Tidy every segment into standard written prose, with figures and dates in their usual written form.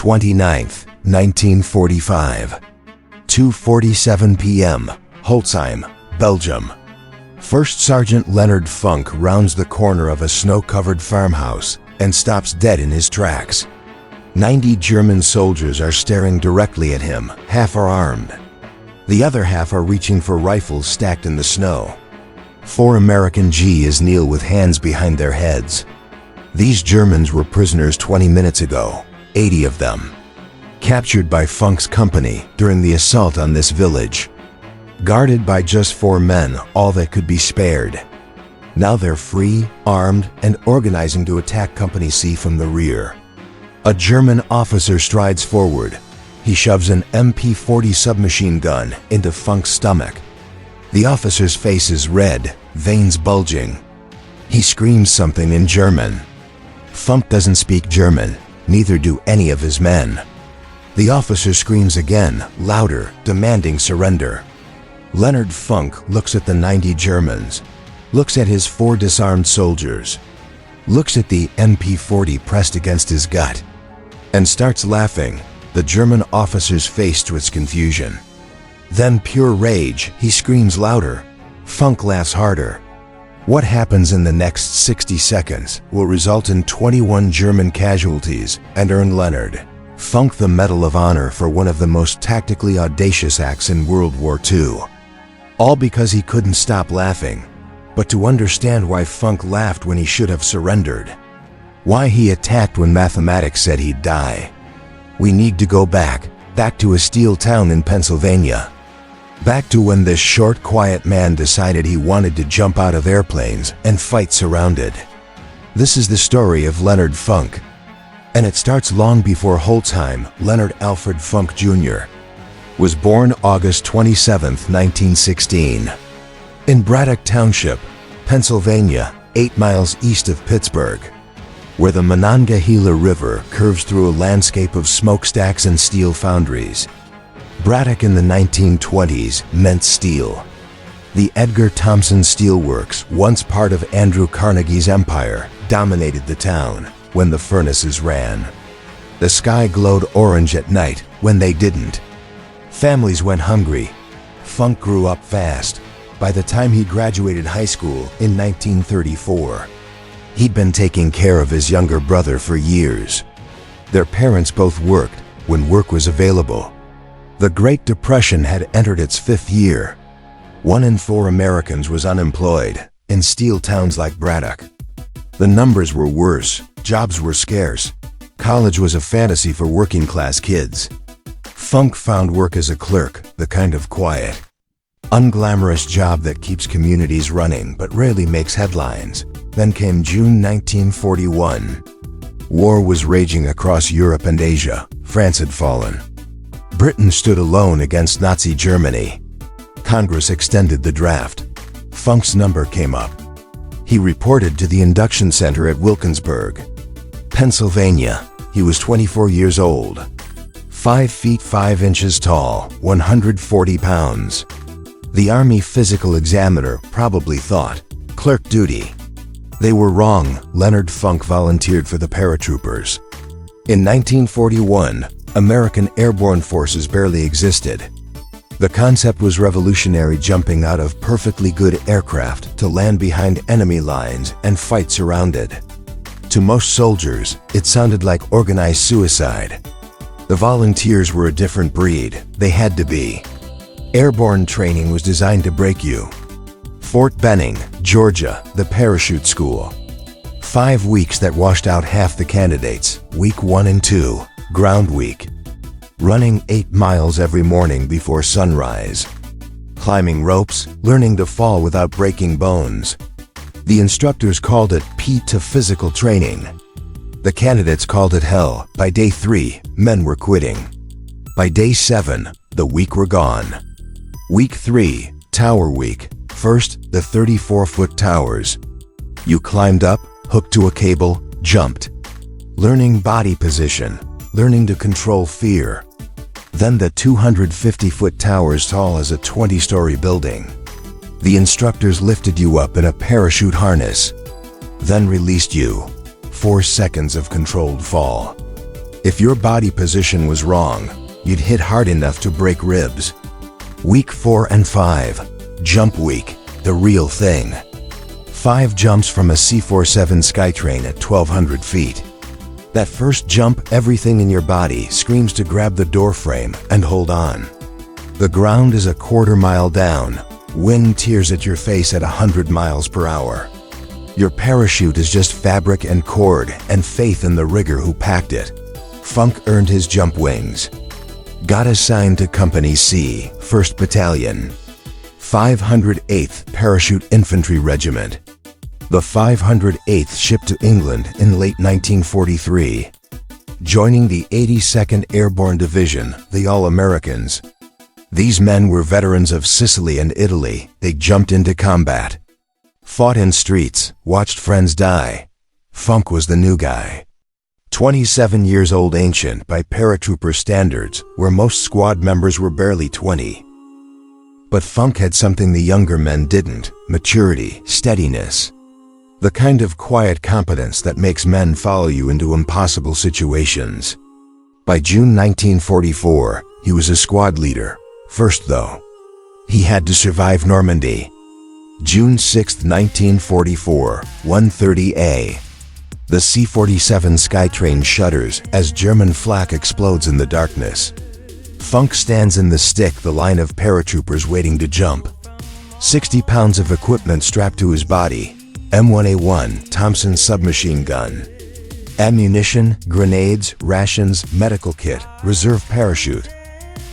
29th, 1945. 2:47 p.m., Holtzheim, Belgium. First Sergeant Leonard Funk rounds the corner of a snow-covered farmhouse and stops dead in his tracks. 90 German soldiers are staring directly at him, half are armed. The other half are reaching for rifles stacked in the snow. 4 American G's kneel with hands behind their heads. These Germans were prisoners 20 minutes ago, 80 of them. Captured by Funk's company during the assault on this village. Guarded by just 4 men, all that could be spared. Now they're free, armed, and organizing to attack Company C from the rear. A German officer strides forward. He shoves an MP-40 submachine gun into Funk's stomach. The officer's face is red, veins bulging. He screams something in German. Funk doesn't speak German, neither do any of his men. The officer screams again, louder, demanding surrender. Leonard Funk looks at the 90 Germans, looks at his 4 disarmed soldiers, looks at the MP-40 pressed against his gut, and starts laughing, the German officer's face to its confusion. Then, pure rage, he screams louder. Funk laughs harder. What happens in the next 60 seconds will result in 21 German casualties and earn Leonard Funk the Medal of Honor for one of the most tactically audacious acts in World War II. All because he couldn't stop laughing. But to understand why Funk laughed when he should have surrendered, why he attacked when mathematics said he'd die, we need to go back to a steel town in Pennsylvania. Back to when this short, quiet man decided he wanted to jump out of airplanes and fight surrounded. This is the story of Leonard Funk. And it starts long before Holtzheim. Leonard Alfred Funk Jr. was born August 27, 1916. In Braddock Township, Pennsylvania, 8 miles east of Pittsburgh, where the Monongahela River curves through a landscape of smokestacks and steel foundries. Braddock in the 1920s meant steel. The Edgar Thomson Steel Works, once part of Andrew Carnegie's empire, dominated the town when the furnaces ran. The sky glowed orange at night when they didn't. Families went hungry. Funk grew up fast. By the time he graduated high school in 1934, he'd been taking care of his younger brother for years. Their parents both worked when work was available. The Great Depression had entered its 5th year. 1 in 4 Americans was unemployed in steel towns like Braddock. The numbers were worse, jobs were scarce. College was a fantasy for working-class kids. Funk found work as a clerk, the kind of quiet, unglamorous job that keeps communities running but rarely makes headlines. Then came June 1941. War was raging across Europe and Asia. France had fallen. Britain stood alone against Nazi Germany. Congress extended the draft. Funk's number came up. He reported to the induction center at Wilkinsburg, Pennsylvania. He was 24 years old, 5 feet 5 inches tall, 140 pounds. The Army physical examiner probably thought, clerk duty. They were wrong. Leonard Funk volunteered for the paratroopers. In 1941, American airborne forces barely existed. The concept was revolutionary, jumping out of perfectly good aircraft to land behind enemy lines and fight surrounded. To most soldiers, it sounded like organized suicide. The volunteers were a different breed. They had to be. Airborne training was designed to break you. Fort Benning, Georgia, the parachute school. 5 weeks that washed out half the candidates. Week 1 and 2, ground week. Running 8 miles every morning before sunrise. Climbing ropes, learning to fall without breaking bones. The instructors called it P to physical training. The candidates called it hell. By day 3, men were quitting. By day 7, the weak were gone. Week 3, Tower Week. First, the 34-foot towers. You climbed up, hooked to a cable, jumped. Learning body position, learning to control fear. Then the 250-foot towers tall as a 20-story building. The instructors lifted you up in a parachute harness, then released you. 4 seconds of controlled fall. If your body position was wrong, you'd hit hard enough to break ribs. Week 4 and 5. Jump week, the real thing. 5 jumps from a C-47 Skytrain at 1,200 feet. That first jump, everything in your body screams to grab the doorframe and hold on. The ground is a quarter mile down. Wind tears at your face at 100 miles per hour. Your parachute is just fabric and cord and faith in the rigger who packed it. Funk earned his jump wings. Got assigned to Company C, 1st Battalion, 508th Parachute Infantry Regiment. The 508th shipped to England in late 1943. Joining the 82nd Airborne Division, the All-Americans. These men were veterans of Sicily and Italy. They jumped into combat. Fought in streets, watched friends die. Funk was the new guy. 27 years old, ancient by paratrooper standards, where most squad members were barely 20. But Funk had something the younger men didn't: maturity, steadiness. The kind of quiet competence that makes men follow you into impossible situations. By June 1944, he was a squad leader. First, though, he had to survive Normandy. June 6, 1944, 1:30 The C-47 Skytrain shudders as German flak explodes in the darkness. Funk stands in the stick, the line of paratroopers waiting to jump. 60 pounds of equipment strapped to his body. M1A1 Thompson submachine gun. Ammunition, grenades, rations, medical kit, reserve parachute.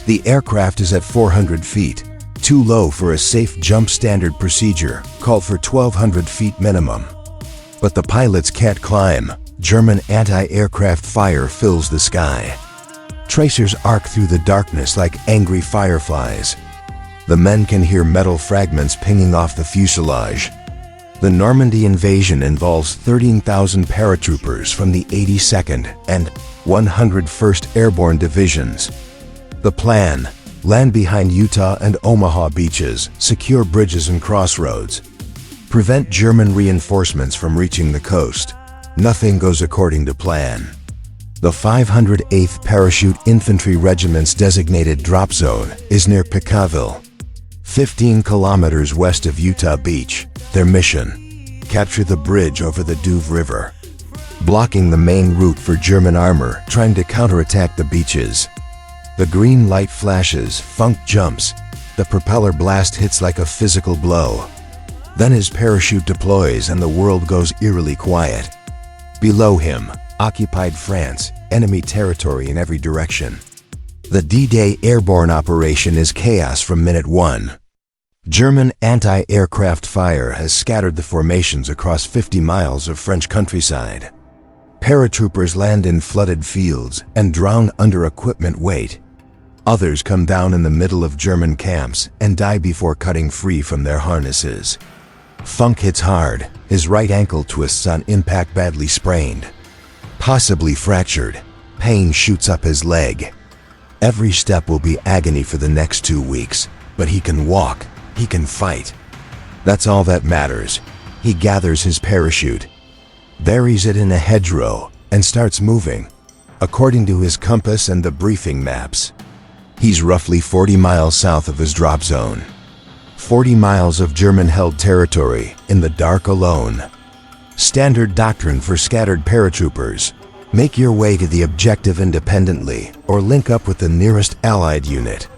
The aircraft is at 400 feet. Too low for a safe jump. Standard procedure called for 1,200 feet minimum. But the pilots can't climb. German anti-aircraft fire fills the sky. Tracers arc through the darkness like angry fireflies. The men can hear metal fragments pinging off the fuselage. The Normandy invasion involves 13,000 paratroopers from the 82nd and 101st Airborne Divisions. The plan: land behind Utah and Omaha beaches, secure bridges and crossroads. Prevent German reinforcements from reaching the coast. Nothing goes according to plan. The 508th Parachute Infantry Regiment's designated drop zone is near Picaville, 15 kilometers west of Utah Beach. Their mission: capture the bridge over the Douve River, blocking the main route for German armor trying to counterattack the beaches. The green light flashes, Funk jumps. The propeller blast hits like a physical blow. Then his parachute deploys and the world goes eerily quiet. Below him, occupied France, enemy territory in every direction. The D-Day airborne operation is chaos from minute 1. German anti-aircraft fire has scattered the formations across 50 miles of French countryside. Paratroopers land in flooded fields and drown under equipment weight. Others come down in the middle of German camps and die before cutting free from their harnesses. Funk hits hard. His right ankle twists on impact, badly sprained, possibly fractured. Pain shoots up his leg. Every step will be agony for the next 2 weeks, but he can walk, he can fight. That's all that matters. He gathers his parachute, buries it in a hedgerow, and starts moving, according to his compass and the briefing maps. He's roughly 40 miles south of his drop zone. 40 miles of German-held territory, in the dark, alone. Standard doctrine for scattered paratroopers: make your way to the objective independently, or link up with the nearest Allied unit.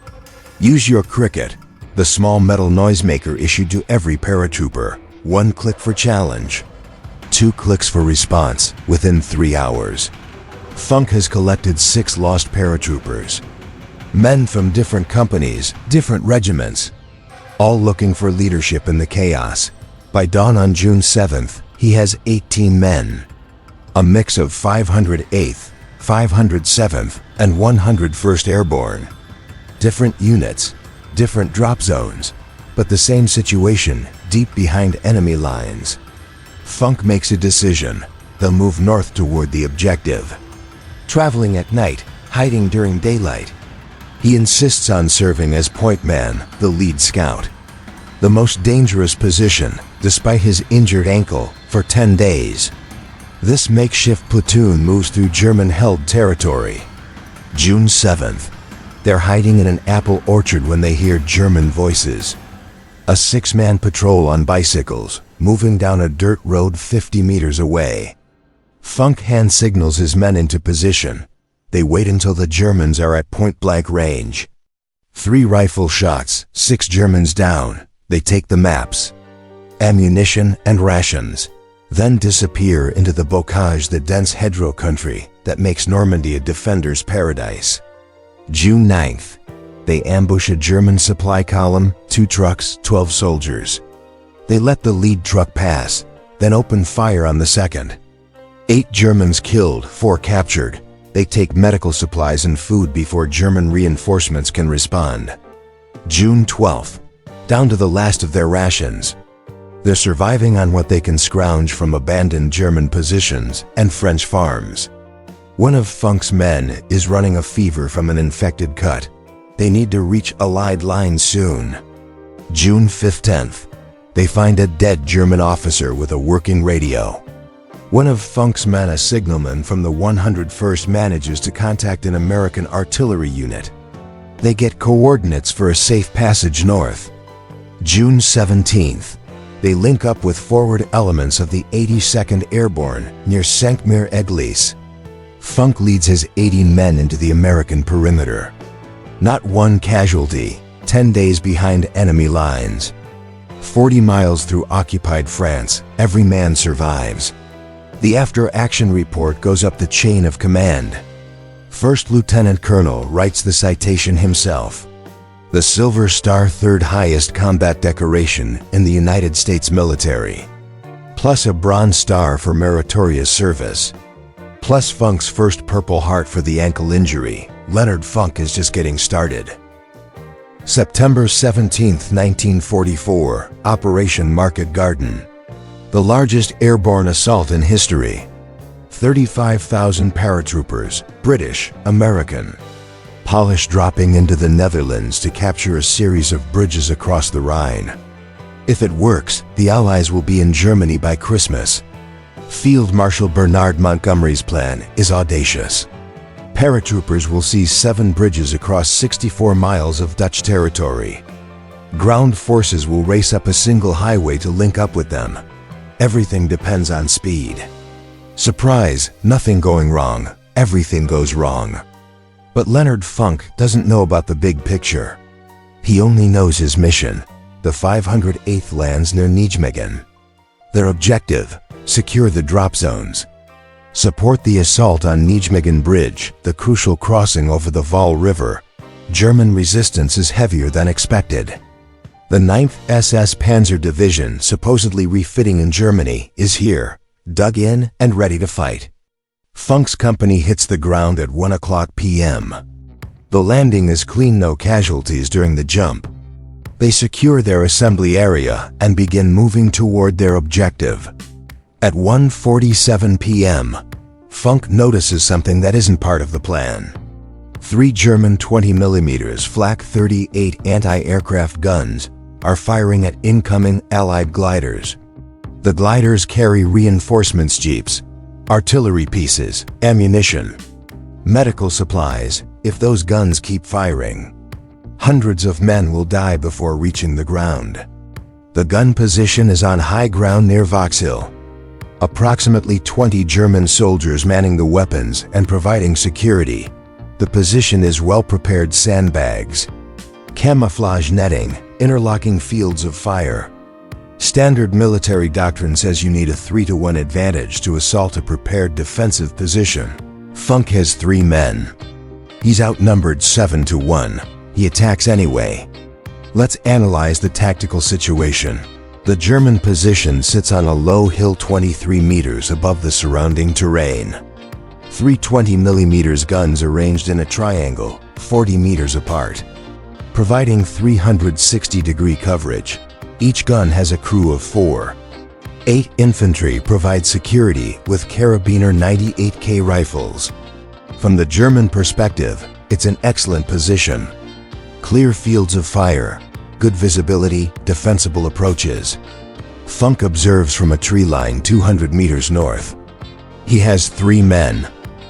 Use your cricket, the small metal noisemaker issued to every paratrooper. 1 click for challenge, 2 clicks for response, within 3 hours. Funk has collected 6 lost paratroopers. Men from different companies, different regiments, all looking for leadership in the chaos. By dawn on June 7th, he has 18 men. A mix of 508th, 507th, and 101st Airborne. Different units, different drop zones, but the same situation, deep behind enemy lines. Funk makes a decision. They'll move north toward the objective. Traveling at night, hiding during daylight. He insists on serving as point man, the lead scout. The most dangerous position, despite his injured ankle, for 10 days. This makeshift platoon moves through German-held territory. June 7th. They're hiding in an apple orchard when they hear German voices. A 6-man patrol on bicycles, moving down a dirt road 50 meters away. Funk hand signals his men into position. They wait until the Germans are at point-blank range. 3 rifle shots, 6 Germans down. They take the maps, ammunition and rations, then disappear into the bocage, the dense hedgerow country that makes Normandy a defender's paradise. June 9th. They ambush a German supply column, 2 trucks, 12 soldiers. They let the lead truck pass, then open fire on the second. 8 Germans killed, 4 captured. They take medical supplies and food before German reinforcements can respond. June 12th. Down to the last of their rations. They're surviving on what they can scrounge from abandoned German positions and French farms. One of Funk's men is running a fever from an infected cut. They need to reach Allied lines soon. June 15th. They find a dead German officer with a working radio. One of Funk's men, a signalman from the 101st, manages to contact an American artillery unit. They get coordinates for a safe passage north. June 17th. They link up with forward elements of the 82nd Airborne near Saint-Mir-Église. Funk leads his 80 men into the American perimeter. Not one casualty, 10 days behind enemy lines. 40 miles through occupied France, every man survives. The after-action report goes up the chain of command. First Lieutenant Colonel writes the citation himself. The Silver Star, 3rd highest combat decoration in the United States military. Plus a Bronze Star for meritorious service. Plus Funk's first Purple Heart for the ankle injury. Leonard Funk is just getting started. September 17, 1944, Operation Market Garden. The largest airborne assault in history. 35,000 paratroopers, British, American. Polish dropping into the Netherlands to capture a series of bridges across the Rhine. If it works, the Allies will be in Germany by Christmas. Field Marshal Bernard Montgomery's plan is audacious. Paratroopers will seize 7 bridges across 64 miles of Dutch territory. Ground forces will race up a single highway to link up with them. Everything depends on speed. Surprise, nothing going wrong. Everything goes wrong. But Leonard Funk doesn't know about the big picture. He only knows his mission. The 508th lands near Nijmegen. Their objective: secure the drop zones. Support the assault on Nijmegen Bridge, the crucial crossing over the Val River. German resistance is heavier than expected. The 9th SS Panzer Division, supposedly refitting in Germany, is here, dug in and ready to fight. Funk's company hits the ground at 1:00 p.m. The landing is clean, no casualties during the jump. They secure their assembly area and begin moving toward their objective. At 1:47 p.m., Funk notices something that isn't part of the plan. 3 German 20mm Flak 38 anti-aircraft guns are firing at incoming Allied gliders. The gliders carry reinforcements jeeps, artillery pieces, ammunition, medical supplies. If those guns keep firing, hundreds of men will die before reaching the ground. The gun position is on high ground near Vauxhall. Approximately 20 German soldiers manning the weapons and providing security. The position is well-prepared sandbags, camouflage netting, interlocking fields of fire. Standard military doctrine says you need a 3-to-1 advantage to assault a prepared defensive position. Funk has 3 men. He's outnumbered 7-to-1. He attacks anyway. Let's analyze the tactical situation. The German position sits on a low hill 23 meters above the surrounding terrain. 3 20mm guns arranged in a triangle, 40 meters apart, providing 360-degree coverage. Each gun has a crew of 4. 8 infantry provide security with Karabiner 98K rifles. From the German perspective, it's an excellent position. Clear fields of fire, good visibility, defensible approaches. Funk observes from a tree line 200 meters north. He has 3 men: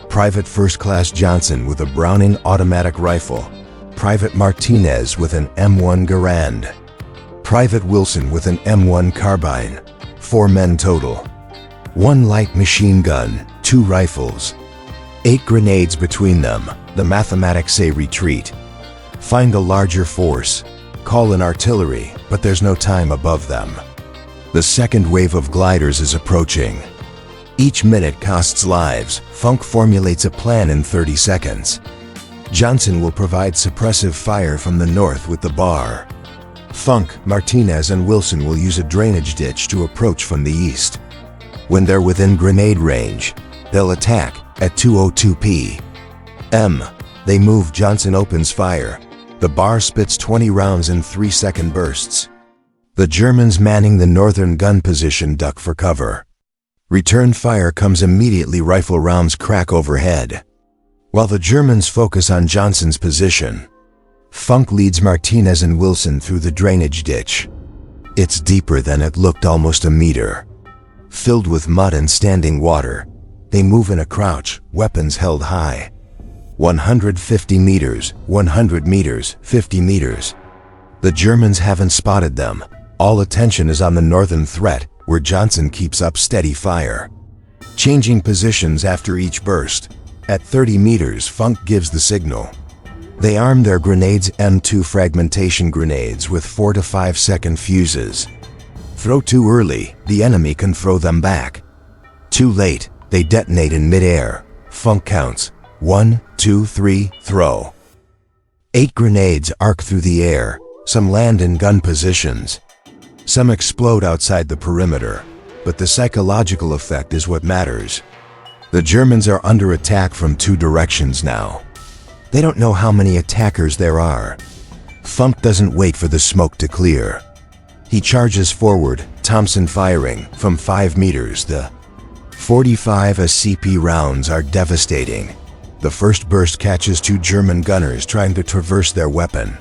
Private First Class Johnson with a Browning automatic rifle, Private Martinez with an M1 Garand, Private Wilson with an M1 carbine. 4 men total. 1 light machine gun, 2 rifles. 8 grenades between them. The mathematics say retreat. Find a larger force. Call in artillery, but there's no time above them. The second wave of gliders is approaching. Each minute costs lives. Funk formulates a plan in 30 seconds. Johnson will provide suppressive fire from the north with the bar. Funk, Martinez, and Wilson will use a drainage ditch to approach from the east. When they're within grenade range, they'll attack at 2:02 p.m. They move. Johnson opens fire. The bar spits 20 rounds in 3-second bursts. The Germans manning the northern gun position duck for cover. Return fire comes immediately. Rifle rounds crack overhead. While the Germans focus on Johnson's position, Funk leads Martinez and Wilson through the drainage ditch. It's deeper than it looked, almost a meter. Filled with mud and standing water, they move in a crouch, weapons held high. 150 meters, 100 meters, 50 meters. The Germans haven't spotted them. All attention is on the northern threat, where Johnson keeps up steady fire. Changing positions after each burst. At 30 meters, Funk gives the signal. They arm their grenades, M2 fragmentation grenades with 4 to 5 second fuses. Throw too early, the enemy can throw them back. Too late, they detonate in midair. Funk counts. 1, 2, 3, throw. 8 grenades arc through the air. Some land in gun positions. Some explode outside the perimeter, but the psychological effect is what matters. The Germans are under attack from 2 directions now. They don't know how many attackers there are. Funk doesn't wait for the smoke to clear. He charges forward, Thompson firing from 5 meters. The 45 SCP rounds are devastating. The first burst catches 2 German gunners trying to traverse their weapon.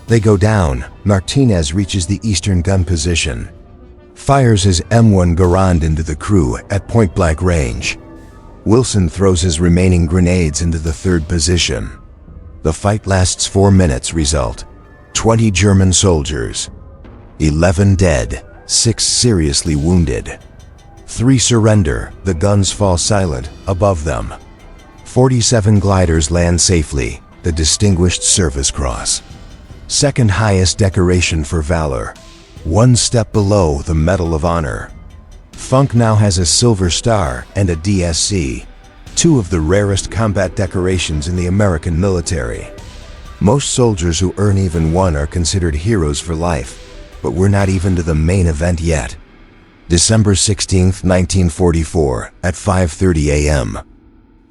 They go down. Martinez reaches the eastern gun position. Fires his M1 Garand into the crew at point-blank range. Wilson throws his remaining grenades into the 3rd position. The fight lasts 4 minutes. Result: 20 German soldiers. 11 dead, 6 seriously wounded. 3 surrender. The guns fall silent above them. 47 gliders land safely. The Distinguished Service Cross. Second highest decoration for valor. 1 step below the Medal of Honor. Funk now has a Silver Star and a DSC, 2 of the rarest combat decorations in the American military. Most soldiers who earn even 1 are considered heroes for life, but we're not even to the main event yet. December 16, 1944, at 5:30 a.m.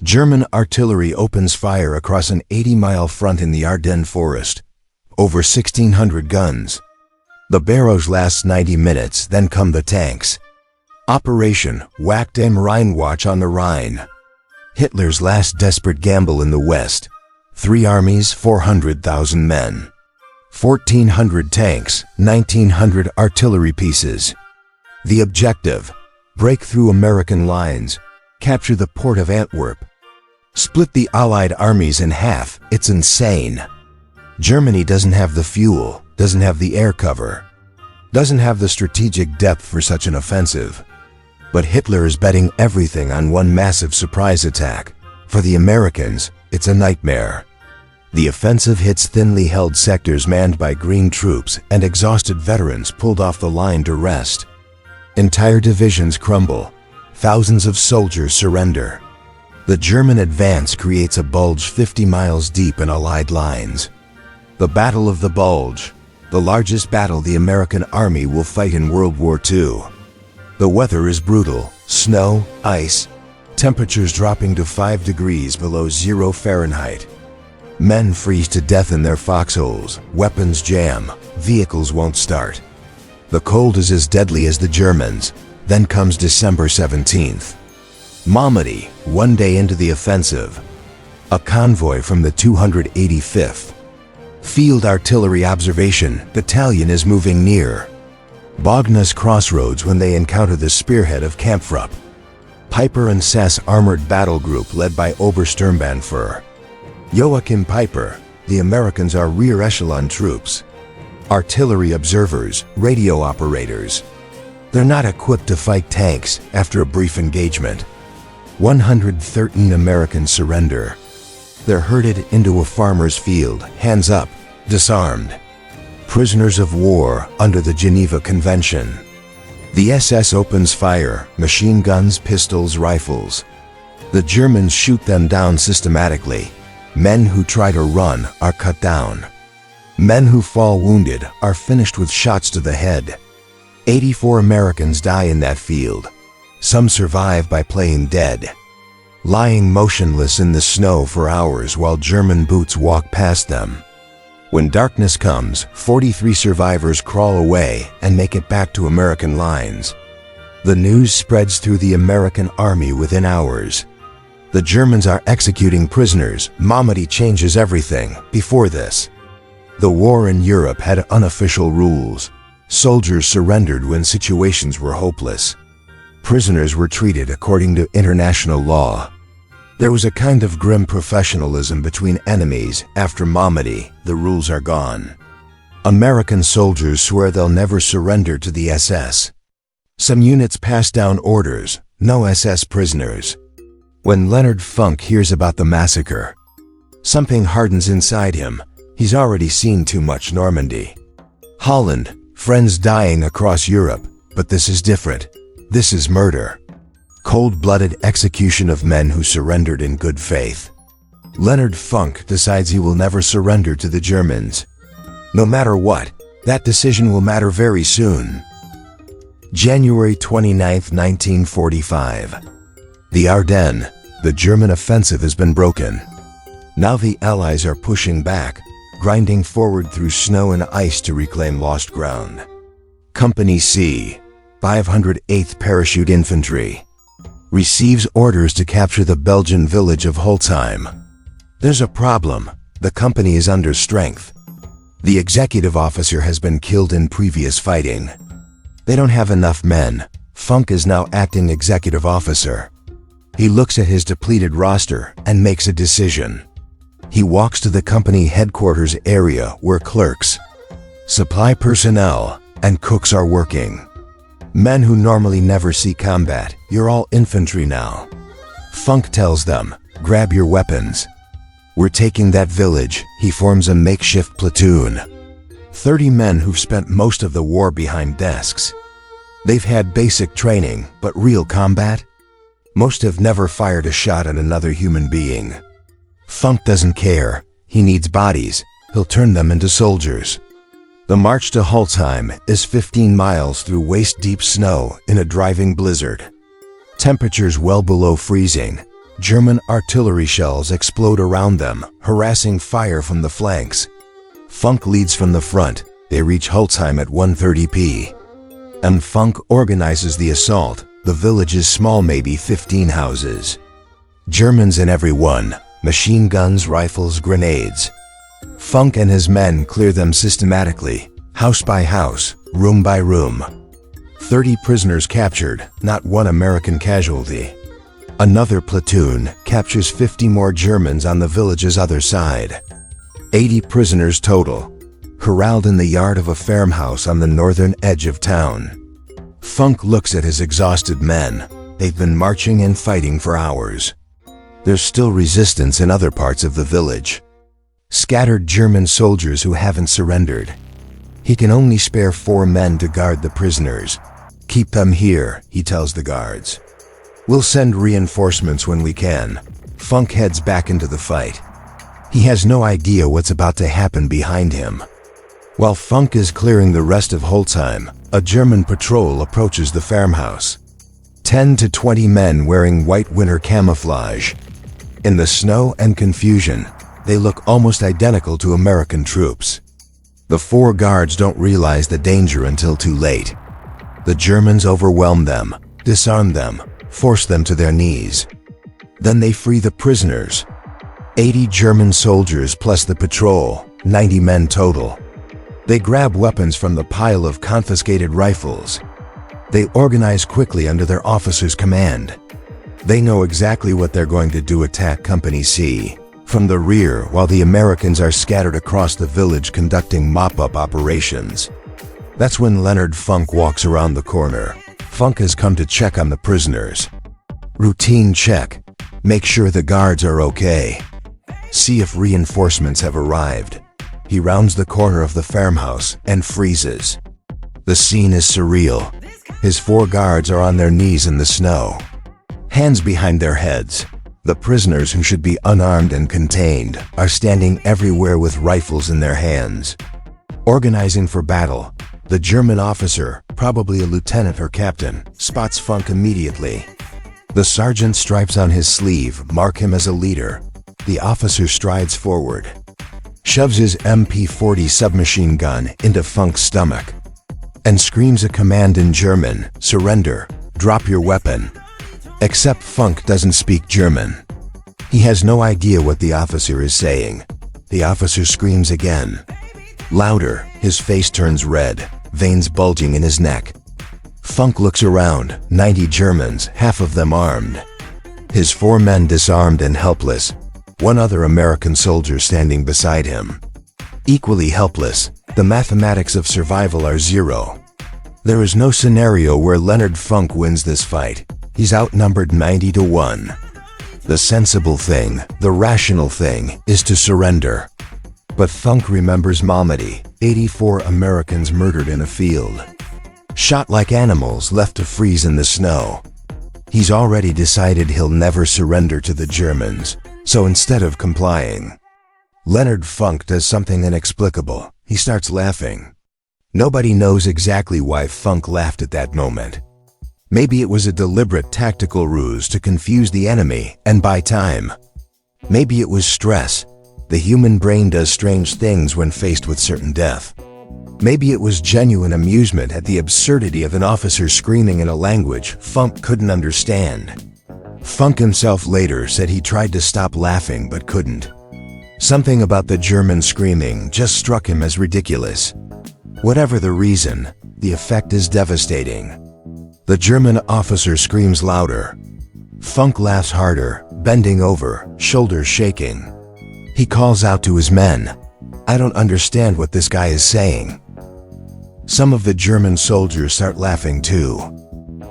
German artillery opens fire across an 80-mile front in the Ardennes forest. Over 1,600 guns. The barrage lasts 90 minutes, then come the tanks. Operation Wacht am Rhein, Watch on the Rhine. Hitler's last desperate gamble in the West. 3 armies, 400,000 men. 1,400 tanks, 1,900 artillery pieces. The objective: break through American lines, capture the port of Antwerp, split the Allied armies in half. It's insane. Germany doesn't have the fuel, doesn't have the air cover, doesn't have the strategic depth for such an offensive. But Hitler is betting everything on one massive surprise attack. For the Americans, it's a nightmare. The offensive hits thinly held sectors manned by green troops, and exhausted veterans pulled off the line to rest. Entire divisions crumble. Thousands of soldiers surrender. The German advance creates a bulge 50 miles deep in Allied lines. The Battle of the Bulge, the largest battle the American Army will fight in World War II. The weather is brutal: snow, ice, temperatures dropping to 5 degrees below 0 Fahrenheit. Men freeze to death in their foxholes, weapons jam, vehicles won't start. The cold is as deadly as the Germans. Then comes December 17th. Malmedy, 1 day into the offensive. A convoy from the 285th Field Artillery Observation Battalion is moving near Bogna's crossroads when they encounter the spearhead of Kampfrupp. Piper and Sess armored battle group led by Obersturmbannführer Joachim Piper. The Americans are rear echelon troops. Artillery observers, radio operators. They're not equipped to fight tanks after a brief engagement. 113 Americans surrender. They're herded into a farmer's field, hands up, disarmed. Prisoners of war under the Geneva Convention. The SS opens fire, machine guns, pistols, rifles. The Germans shoot them down systematically. Men who try to run are cut down. Men who fall wounded are finished with shots to the head. 84 Americans die in that field. Some survive by playing dead, lying motionless in the snow for hours while German boots walk past them. When darkness comes, 43 survivors crawl away and make it back to American lines. The news spreads through the American army within hours. The Germans are executing prisoners. Malmedy changes everything. Before this, the war in Europe had unofficial rules. Soldiers surrendered when situations were hopeless. Prisoners were treated according to international law. There was a kind of grim professionalism between enemies. After Malmedy, the rules are gone. American soldiers swear they'll never surrender to the SS. Some units pass down orders, no SS prisoners. When Leonard Funk hears about the massacre, something hardens inside him. He's already seen too much Normandy. Holland, friends dying across Europe, but this is different. This is murder. Cold-blooded execution of men who surrendered in good faith. Leonard Funk decides he will never surrender to the Germans. No matter what, that decision will matter very soon. January 29, 1945. The Ardennes, the German offensive has been broken. Now the Allies are pushing back, grinding forward through snow and ice to reclaim lost ground. Company C, 508th Parachute Infantry, receives orders to capture the Belgian village of Holtzheim. There's a problem. The company is under strength. The executive officer has been killed in previous fighting. They don't have enough men. Funk is now acting executive officer. He looks at his depleted roster and makes a decision. He walks to the company headquarters area where clerks, supply personnel, and cooks are working. Men who normally never see combat. You're all infantry now. Funk tells them, grab your weapons. We're taking that village. He forms a makeshift platoon. 30 men who've spent most of the war behind desks. They've had basic training, but real combat? Most have never fired a shot at another human being. Funk doesn't care. He needs bodies. He'll turn them into soldiers. The march to Holtzheim is 15 miles through waist-deep snow in a driving blizzard. Temperatures well below freezing. German artillery shells explode around them, harassing fire from the flanks. Funk leads from the front. They reach Holtzheim at 1:30 p.m. And Funk organizes the assault. The village is small, maybe 15 houses. Germans in every one. Machine guns, rifles, grenades. Funk and his men clear them systematically, house by house, room by room. 30 prisoners captured, not one American casualty. Another platoon captures 50 more Germans on the village's other side. 80 prisoners total, corralled in the yard of a farmhouse on the northern edge of town. Funk looks at his exhausted men. They've been marching and fighting for hours. There's still resistance in other parts of the village. Scattered German soldiers who haven't surrendered. He can only spare 4 men to guard the prisoners. Keep them here, he tells the guards. We'll send reinforcements when we can. Funk heads back into the fight. He has no idea what's about to happen behind him. While Funk is clearing the rest of Holtzheim, a German patrol approaches the farmhouse. 10 to 20 men wearing white winter camouflage. In the snow and confusion, they look almost identical to American troops. The 4 guards don't realize the danger until too late. The Germans overwhelm them, disarm them, force them to their knees. Then they free the prisoners. 80 German soldiers plus the patrol, 90 men total. They grab weapons from the pile of confiscated rifles. They organize quickly under their officer's command. They know exactly what they're going to do: attack Company C from the rear while the Americans are scattered across the village conducting mop-up operations. That's when Leonard Funk walks around the corner. Funk has come to check on the prisoners. Routine check. Make sure the guards are okay. See if reinforcements have arrived. He rounds the corner of the farmhouse and freezes. The scene is surreal. His 4 guards are on their knees in the snow, hands behind their heads. The prisoners, who should be unarmed and contained, are standing everywhere with rifles in their hands, organizing for battle. The German officer, probably a lieutenant or captain, spots Funk immediately. The sergeant stripes on his sleeve mark him as a leader. The officer strides forward, shoves his MP-40 submachine gun into Funk's stomach, and screams a command in German: "Surrender, drop your weapon." Except Funk doesn't speak German. He has no idea what the officer is saying. The officer screams again, louder. His face turns red, veins bulging in his neck. Funk looks around. 90 Germans, half of them armed. His 4 men disarmed and helpless. 1 other American soldier standing beside him, equally helpless. The mathematics of survival are 0. There is no scenario where Leonard Funk wins this fight. He's outnumbered 90 to 1. The sensible thing, the rational thing, is to surrender. But Funk remembers Malmedy, 84 Americans murdered in a field, shot like animals, left to freeze in the snow. He's already decided he'll never surrender to the Germans, so instead of complying, Leonard Funk does something inexplicable. He starts laughing. Nobody knows exactly why Funk laughed at that moment. Maybe it was a deliberate tactical ruse to confuse the enemy and buy time. Maybe it was stress. The human brain does strange things when faced with certain death. Maybe it was genuine amusement at the absurdity of an officer screaming in a language Funk couldn't understand. Funk himself later said he tried to stop laughing but couldn't. Something about the German screaming just struck him as ridiculous. Whatever the reason, the effect is devastating. The German officer screams louder. Funk laughs harder, bending over, shoulders shaking. He calls out to his men, "I don't understand what this guy is saying." Some of the German soldiers start laughing too.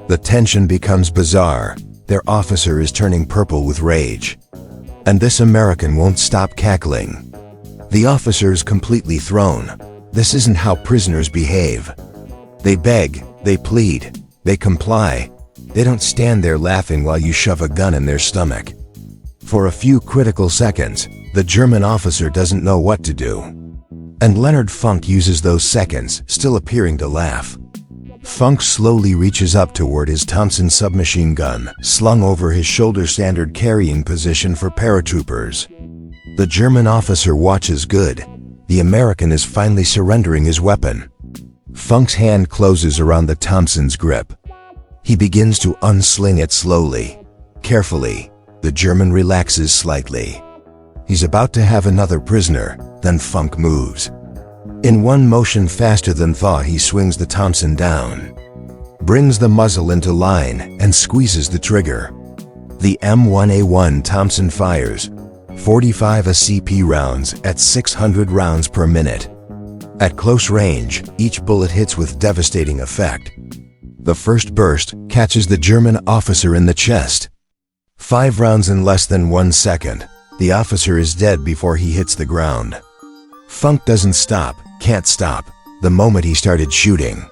The tension becomes bizarre. Their officer is turning purple with rage. And this American won't stop cackling. The officer is completely thrown. This isn't how prisoners behave. They beg, they plead, they comply. They don't stand there laughing while you shove a gun in their stomach. For a few critical seconds, the German officer doesn't know what to do. And Leonard Funk uses those seconds, still appearing to laugh. Funk slowly reaches up toward his Thompson submachine gun, slung over his shoulder, standard carrying position for paratroopers. The German officer watches. Good. The American is finally surrendering his weapon. Funk's hand closes around the Thompson's grip. He begins to unsling it slowly, carefully. The German relaxes slightly. He's about to have another prisoner, then Funk moves. In one motion, faster than thought, he swings the Thompson down, brings the muzzle into line, and squeezes the trigger. The M1A1 Thompson fires 45 ACP rounds at 600 rounds per minute. At close range, each bullet hits with devastating effect. The first burst catches the German officer in the chest. 5 rounds in less than 1 second. The officer is dead before he hits the ground. Funk doesn't stop, can't stop. The moment he started shooting,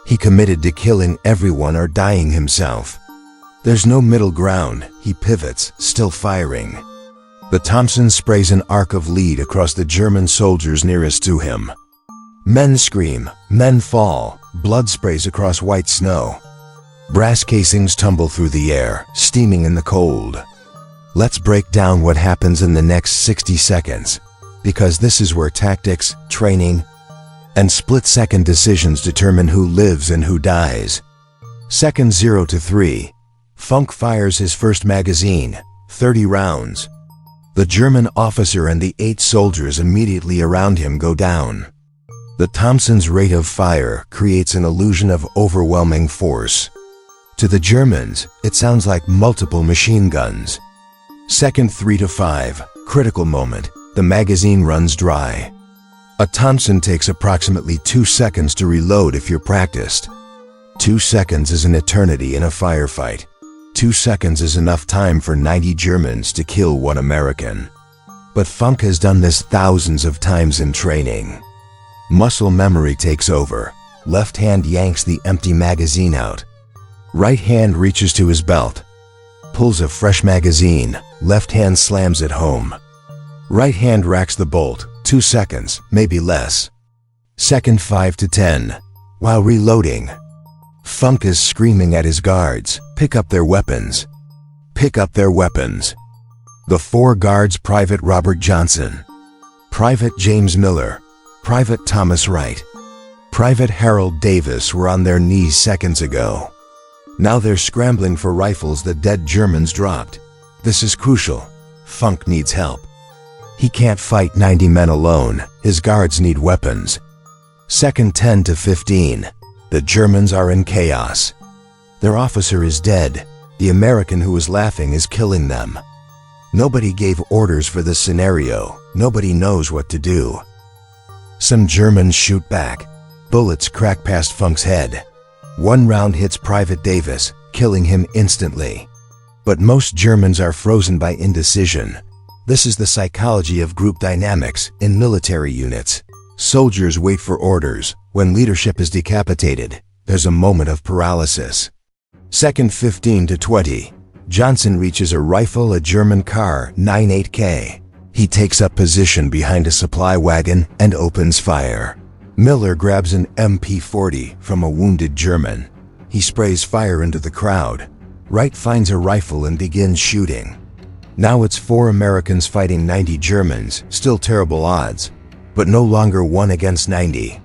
he committed to killing everyone or dying himself. There's no middle ground. He pivots, still firing. The Thompson sprays an arc of lead across the German soldiers nearest to him. Men scream, men fall, blood sprays across white snow. Brass casings tumble through the air, steaming in the cold. Let's break down what happens in the next 60 seconds, because this is where tactics, training, and split-second decisions determine who lives and who dies. Second 0 to 3. Funk fires his first magazine, 30 rounds. The German officer and the 8 soldiers immediately around him go down. The Thompson's rate of fire creates an illusion of overwhelming force. To the Germans, it sounds like multiple machine guns. Second 3 to 5, critical moment, the magazine runs dry. A Thompson takes approximately 2 seconds to reload if you're practiced. 2 seconds is an eternity in a firefight. 2 seconds is enough time for 90 Germans to kill 1 American. But Funk has done this thousands of times in training. Muscle memory takes over. Left hand yanks the empty magazine out. Right hand reaches to his belt, pulls a fresh magazine, left hand slams it home. Right hand racks the bolt, 2 seconds, maybe less. Second 5 to 10. While reloading, Funk is screaming at his guards, pick up their weapons. Pick up their weapons. The 4 guards, Private Robert Johnson, Private James Miller, Private Thomas Wright, Private Harold Davis were on their knees seconds ago. Now they're scrambling for rifles the dead Germans dropped. This is crucial. Funk needs help. He can't fight 90 men alone. His guards need weapons. Second 10 to 15. The Germans are in chaos. Their officer is dead. The American who was laughing is killing them. Nobody gave orders for this scenario. Nobody knows what to do. Some Germans shoot back. Bullets crack past Funk's head. 1 round hits Private Davis, killing him instantly. But most Germans are frozen by indecision. This is the psychology of group dynamics in military units. Soldiers wait for orders. When leadership is decapitated, there's a moment of paralysis. Second 15 to 20. Johnson reaches a rifle, a German car, 98K. He takes up position behind a supply wagon and opens fire. Miller grabs an MP40 from a wounded German. He sprays fire into the crowd. Wright finds a rifle and begins shooting. Now it's 4 Americans fighting 90 Germans, still terrible odds, but no longer 1 against 90.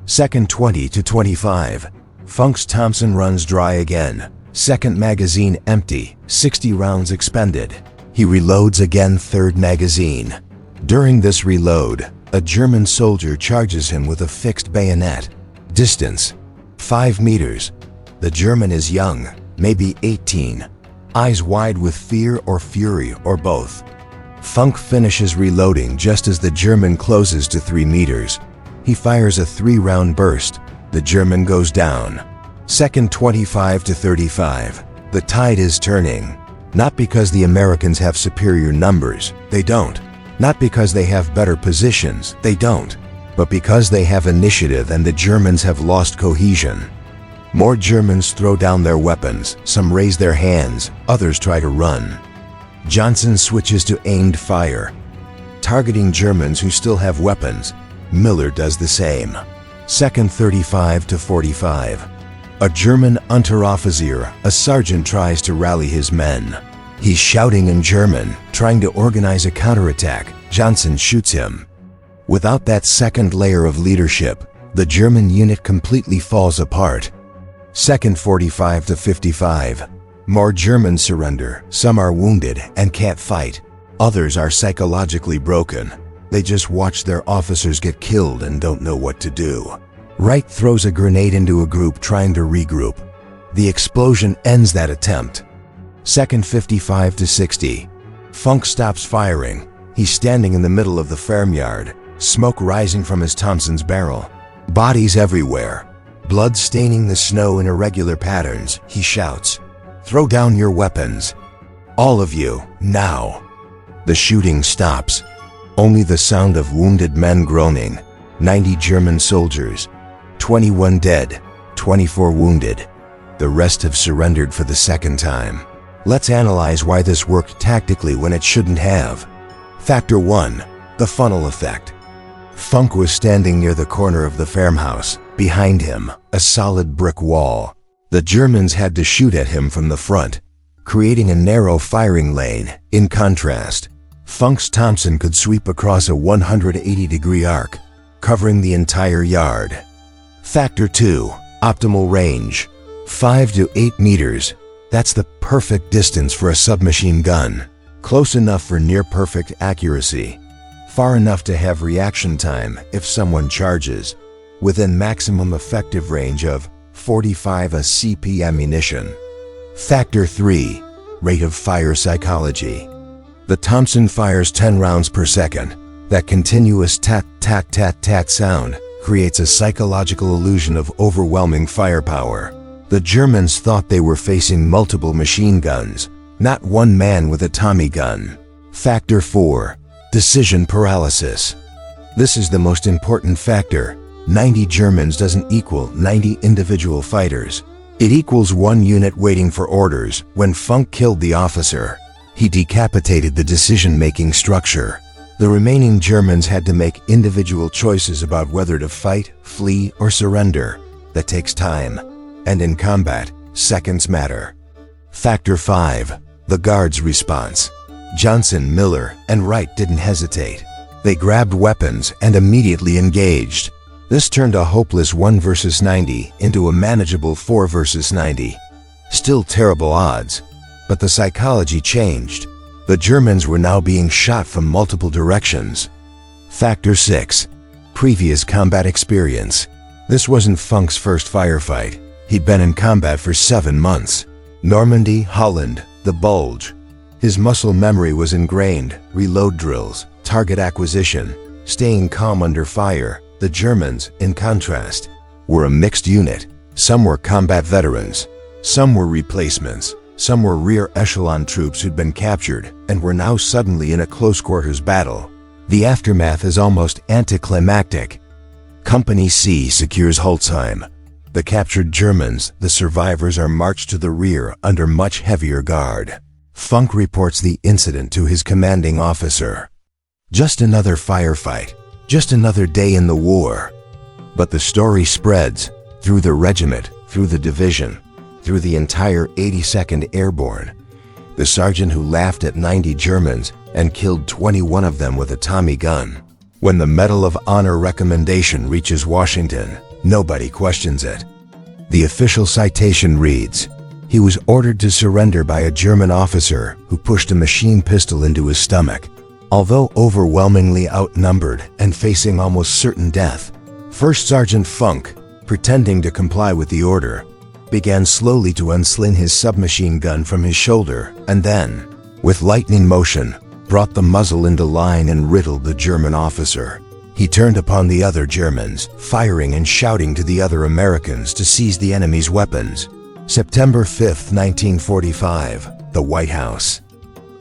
Second 20 to 25. Funk's Thompson runs dry again. Second magazine empty, 60 rounds expended. He reloads again, third magazine. During this reload, a German soldier charges him with a fixed bayonet. Distance, 5 meters. The German is young, maybe 18. Eyes wide with fear or fury or both. Funk finishes reloading just as the German closes to 3 meters. He fires a 3-round burst. The German goes down. Second 25 to 35. The tide is turning. Not because the Americans have superior numbers, they don't. Not because they have better positions, they don't. But because they have initiative and the Germans have lost cohesion. More Germans throw down their weapons, some raise their hands, others try to run. Johnson switches to aimed fire, targeting Germans who still have weapons. Miller does the same. Second 35 to 45. A German Unteroffizier, a sergeant, tries to rally his men. He's shouting in German, trying to organize a counterattack. Johnson shoots him. Without that second layer of leadership, the German unit completely falls apart. Second 45 to 55. More Germans surrender. Some are wounded and can't fight. Others are psychologically broken. They just watch their officers get killed and don't know what to do. Wright throws a grenade into a group trying to regroup. The explosion ends that attempt. Second 55 to 60. Funk stops firing. He's standing in the middle of the farmyard, smoke rising from his Thompson's barrel. Bodies everywhere. Blood staining the snow in irregular patterns. He shouts, "Throw down your weapons. All of you, now." The shooting stops. Only the sound of wounded men groaning. 90 German soldiers. 21 dead, 24 wounded. The rest have surrendered for the second time. Let's analyze why this worked tactically when it shouldn't have. Factor 1. The funnel effect. Funk was standing near the corner of the farmhouse. Behind him, a solid brick wall. The Germans had to shoot at him from the front, creating a narrow firing lane. In contrast, Funk's Thompson could sweep across a 180-degree arc, covering the entire yard. Factor 2. Optimal range. 5 to 8 meters. That's the perfect distance for a submachine gun. Close enough for near-perfect accuracy. Far enough to have reaction time if someone charges. Within maximum effective range of 45 cp ammunition. Factor 3. Rate of fire psychology. The Thompson fires 10 rounds per second. That continuous tat-tat-tat-tat sound creates a psychological illusion of overwhelming firepower. The Germans thought they were facing multiple machine guns, not one man with a Tommy gun. Factor 4. Decision paralysis. This is the most important factor. 90 Germans doesn't equal 90 individual fighters. It equals one unit waiting for orders. When Funk killed the officer, he decapitated the decision-making structure. The remaining Germans had to make individual choices about whether to fight, flee, or surrender. That takes time. And in combat, seconds matter. Factor 5. The guards' response. Johnson, Miller, and Wright didn't hesitate. They grabbed weapons and immediately engaged. This turned a hopeless 1 versus 90 into a manageable 4 versus 90. Still terrible odds, but the psychology changed. The Germans were now being shot from multiple directions. Factor 6. Previous combat experience. This wasn't Funk's first firefight. He'd been in combat for 7 months. Normandy, Holland, the Bulge. His muscle memory was ingrained. Reload drills, target acquisition, staying calm under fire. The Germans, in contrast, were a mixed unit. Some were combat veterans. Some were replacements. Some were rear echelon troops who'd been captured and were now suddenly in a close-quarters battle. The aftermath is almost anticlimactic. Company C secures Holtzheim. The captured Germans, the survivors, are marched to the rear under much heavier guard. Funk reports the incident to his commanding officer. Just another firefight. Just another day in the war. But the story spreads through the regiment, through the division, through the entire 82nd Airborne. The sergeant who laughed at 90 Germans and killed 21 of them with a Tommy gun. When the Medal of Honor recommendation reaches Washington, nobody questions it. The official citation reads, "He was ordered to surrender by a German officer who pushed a machine pistol into his stomach." Although overwhelmingly outnumbered and facing almost certain death, First Sergeant Funk, pretending to comply with the order, began slowly to unsling his submachine gun from his shoulder and then, with lightning motion, brought the muzzle into line and riddled the German officer. He turned upon the other Germans, firing and shouting to the other Americans to seize the enemy's weapons. September 5, 1945, the White House.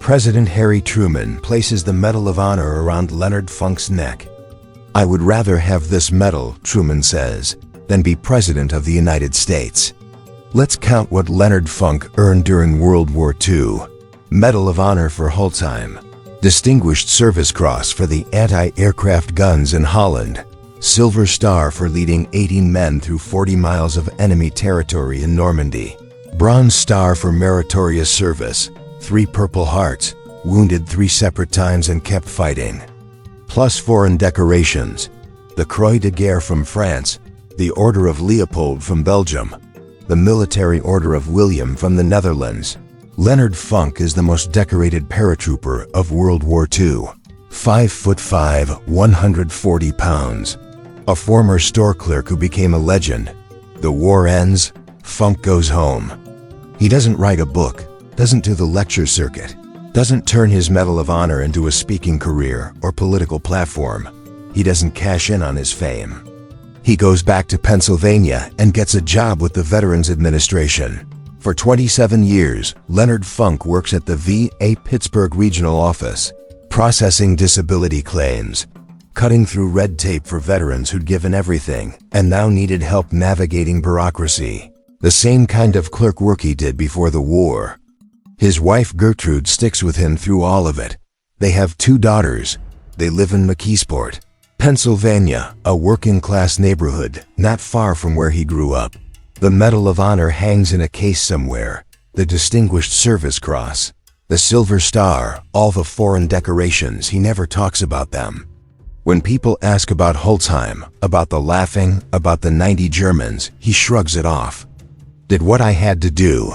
President Harry Truman places the Medal of Honor around Leonard Funk's neck. "I would rather have this medal," Truman says, "than be President of the United States." Let's count what Leonard Funk earned during World War II. Medal of Honor for Holtzheim. Distinguished Service Cross for the anti-aircraft guns in Holland. Silver Star for leading 18 men through 40 miles of enemy territory in Normandy. Bronze Star for meritorious service. 3 Purple Hearts, wounded 3 separate times and kept fighting. Plus foreign decorations. The Croix de Guerre from France. The Order of Leopold from Belgium. The Military Order of William from the Netherlands. Leonard Funk is the most decorated paratrooper of World War II. 5'5", 140 pounds. A former store clerk who became a legend. The war ends, Funk goes home. He doesn't write a book, doesn't do the lecture circuit, doesn't turn his Medal of Honor into a speaking career or political platform. He doesn't cash in on his fame. He goes back to Pennsylvania and gets a job with the Veterans Administration. For 27 years, Leonard Funk works at the VA Pittsburgh Regional Office, processing disability claims, cutting through red tape for veterans who'd given everything and now needed help navigating bureaucracy. The same kind of clerk work he did before the war. His wife Gertrude sticks with him through all of it. They have 2 daughters. They live in McKeesport, Pennsylvania, a working-class neighborhood not far from where he grew up. The Medal of Honor hangs in a case somewhere, the Distinguished Service Cross, the Silver Star, all the foreign decorations. He never talks about them. When people ask about Holtzheim, about the laughing, about the 90 Germans, he shrugs it off. Did what I had to do.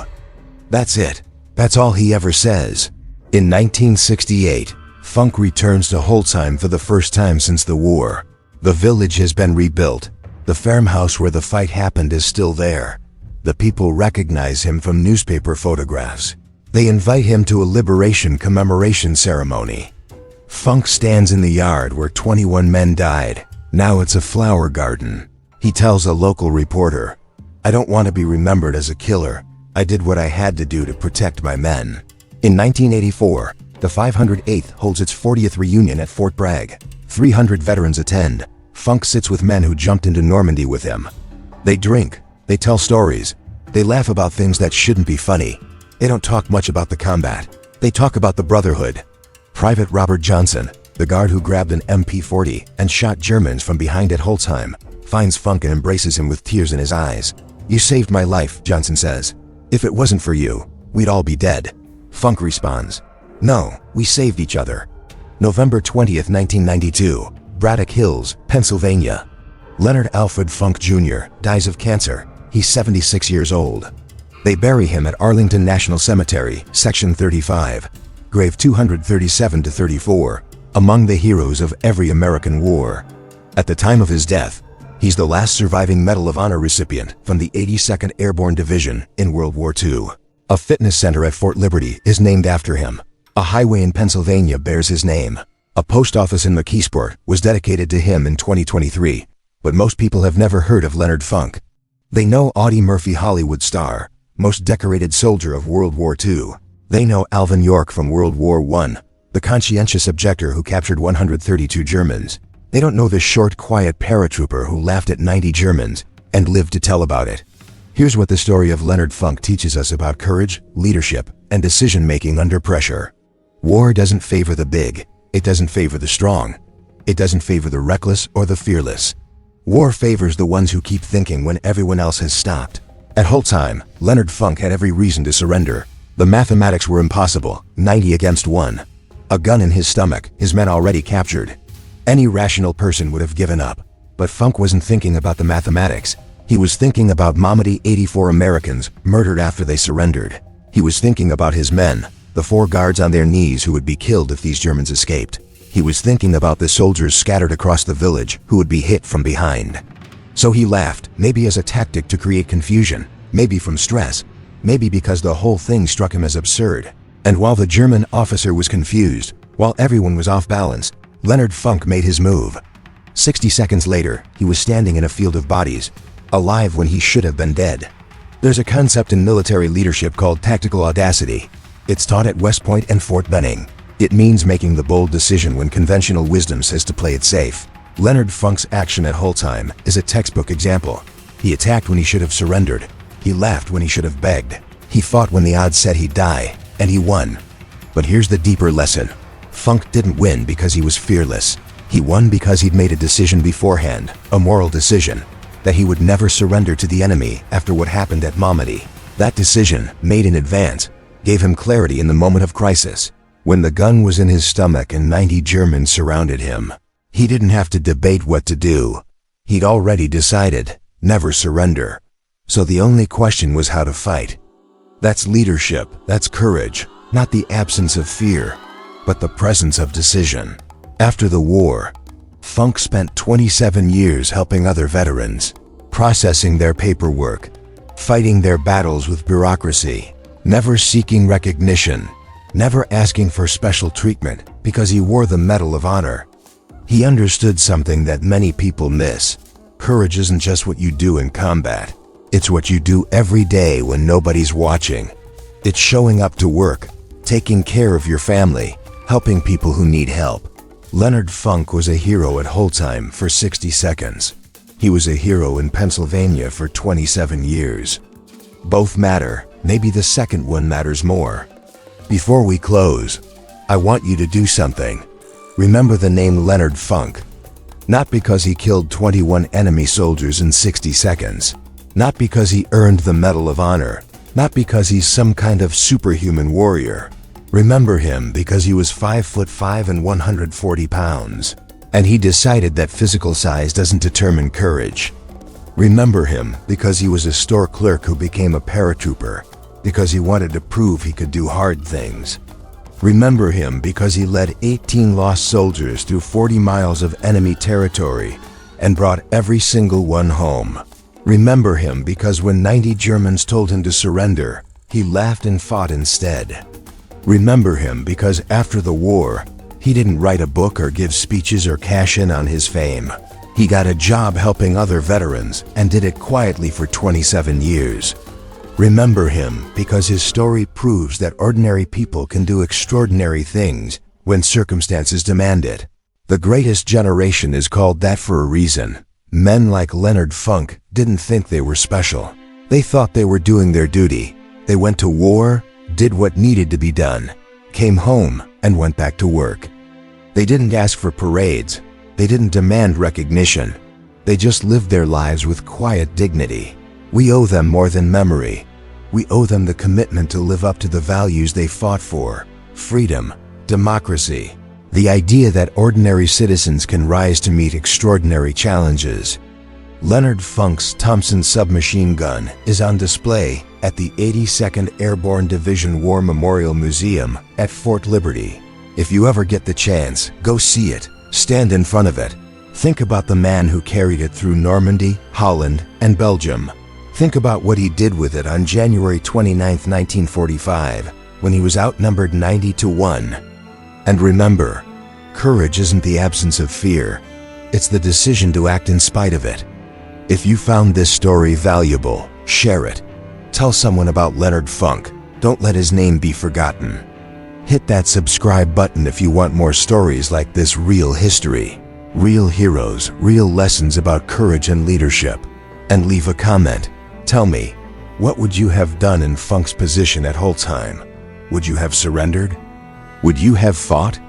That's it. That's all he ever says. In 1968, Funk returns to Holtzheim for the first time since the war. The village has been rebuilt. The farmhouse where the fight happened is still there. The people recognize him from newspaper photographs. They invite him to a liberation commemoration ceremony. Funk stands in the yard where 21 men died. Now it's a flower garden. He tells a local reporter, "I don't want to be remembered as a killer. I did what I had to do to protect my men." In 1984, the 508th holds its 40th reunion at Fort Bragg. 300 veterans attend. Funk sits with men who jumped into Normandy with him. They drink, they tell stories, they laugh about things that shouldn't be funny. They don't talk much about the combat. They talk about the brotherhood. Private Robert Johnson, the guard who grabbed an MP-40 and shot Germans from behind at Holtzheim, finds Funk and embraces him with tears in his eyes. "You saved my life," Johnson says. "If it wasn't for you, we'd all be dead." Funk responds, "No, we saved each other." November 20th, 1992, Braddock Hills, Pennsylvania. Leonard Alfred Funk Jr. dies of cancer. He's 76 years old. They bury him at Arlington National Cemetery, Section 35, grave 237-34, among the heroes of every American war. At the time of his death, he's the last surviving Medal of Honor recipient from the 82nd Airborne Division in World War II. A fitness center at Fort Liberty is named after him. A highway in Pennsylvania bears his name. A post office in McKeesport was dedicated to him in 2023, but most people have never heard of Leonard Funk. They know Audie Murphy, Hollywood star, most decorated soldier of World War II. They know Alvin York from World War I, the conscientious objector who captured 132 Germans. They don't know the short, quiet paratrooper who laughed at 90 Germans and lived to tell about it. Here's what the story of Leonard Funk teaches us about courage, leadership, and decision-making under pressure. War doesn't favor the big. It doesn't favor the strong. It doesn't favor the reckless or the fearless. War favors the ones who keep thinking when everyone else has stopped. At Holtzheim, Leonard Funk had every reason to surrender. The mathematics were impossible, 90 against 1. A gun in his stomach, his men already captured. Any rational person would have given up. But Funk wasn't thinking about the mathematics. He was thinking about Mamadi, 84 Americans murdered after they surrendered. He was thinking about his men, the 4 guards on their knees who would be killed if these Germans escaped. He was thinking about the soldiers scattered across the village who would be hit from behind. So he laughed, maybe as a tactic to create confusion, maybe from stress, maybe because the whole thing struck him as absurd. And while the German officer was confused, while everyone was off balance, Leonard Funk made his move. 60 seconds later, he was standing in a field of bodies, alive when he should have been dead. There's a concept in military leadership called tactical audacity. It's taught at West Point and Fort Benning. It means making the bold decision when conventional wisdom says to play it safe. Leonard Funk's action at Holtzheim is a textbook example. He attacked when he should have surrendered. He laughed when he should have begged. He fought when the odds said he'd die, and he won. But here's the deeper lesson. Funk didn't win because he was fearless. He won because he'd made a decision beforehand, a moral decision, that he would never surrender to the enemy after what happened at Mamadi. That decision, made in advance, gave him clarity in the moment of crisis. When the gun was in his stomach and 90 Germans surrounded him, he didn't have to debate what to do. He'd already decided, never surrender. So the only question was how to fight. That's leadership, that's courage, not the absence of fear, but the presence of decision. After the war, Funk spent 27 years helping other veterans, processing their paperwork, fighting their battles with bureaucracy, never seeking recognition, never asking for special treatment because he wore the Medal of Honor. He understood something that many people miss. Courage isn't just what you do in combat. It's what you do every day when nobody's watching. It's showing up to work, taking care of your family, helping people who need help. Leonard Funk was a hero at Holtzheim for 60 seconds. He was a hero in Pennsylvania for 27 years. Both matter. Maybe the second one matters more. Before we close, I want you to do something. Remember the name Leonard Funk. Not because he killed 21 enemy soldiers in 60 seconds. Not because he earned the Medal of Honor. Not because he's some kind of superhuman warrior. Remember him because he was 5'5" and 140 pounds. And he decided that physical size doesn't determine courage. Remember him because he was a store clerk who became a paratrooper, because he wanted to prove he could do hard things. Remember him because he led 18 lost soldiers through 40 miles of enemy territory and brought every single one home. Remember him because when 90 Germans told him to surrender, he laughed and fought instead. Remember him because after the war, he didn't write a book or give speeches or cash in on his fame. He got a job helping other veterans and did it quietly for 27 years. Remember him because his story proves that ordinary people can do extraordinary things when circumstances demand it. The greatest generation is called that for a reason. Men like Leonard Funk didn't think they were special. They thought they were doing their duty. They went to war, did what needed to be done, came home, and went back to work. They didn't ask for parades. They didn't demand recognition. They just lived their lives with quiet dignity. We owe them more than memory. We owe them the commitment to live up to the values they fought for: freedom, democracy, the idea that ordinary citizens can rise to meet extraordinary challenges. Leonard Funk's Thompson submachine gun is on display at the 82nd Airborne Division War Memorial Museum at Fort Liberty. If you ever get the chance, go see it. Stand in front of it. Think about the man who carried it through Normandy, Holland, and Belgium. Think about what he did with it on January 29, 1945, when he was outnumbered 90-1. And remember, courage isn't the absence of fear. It's the decision to act in spite of it. If you found this story valuable, share it. Tell someone about Leonard Funk. Don't let his name be forgotten. Hit that subscribe button if you want more stories like this. Real history, real heroes, real lessons about courage and leadership. And leave a comment. Tell me, what would you have done in Funk's position at Holtzheim? Would you have surrendered? Would you have fought?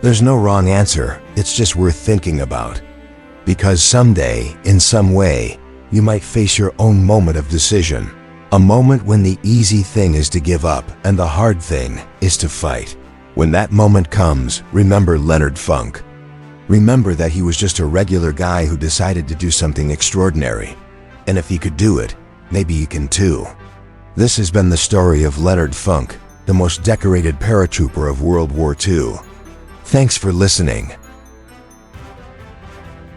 There's no wrong answer, it's just worth thinking about. Because someday, in some way, you might face your own moment of decision. A moment when the easy thing is to give up and the hard thing is to fight. When that moment comes, remember Leonard Funk. Remember that he was just a regular guy who decided to do something extraordinary. And if he could do it, maybe you can too. This has been the story of Leonard Funk, the most decorated paratrooper of World War II. Thanks for listening.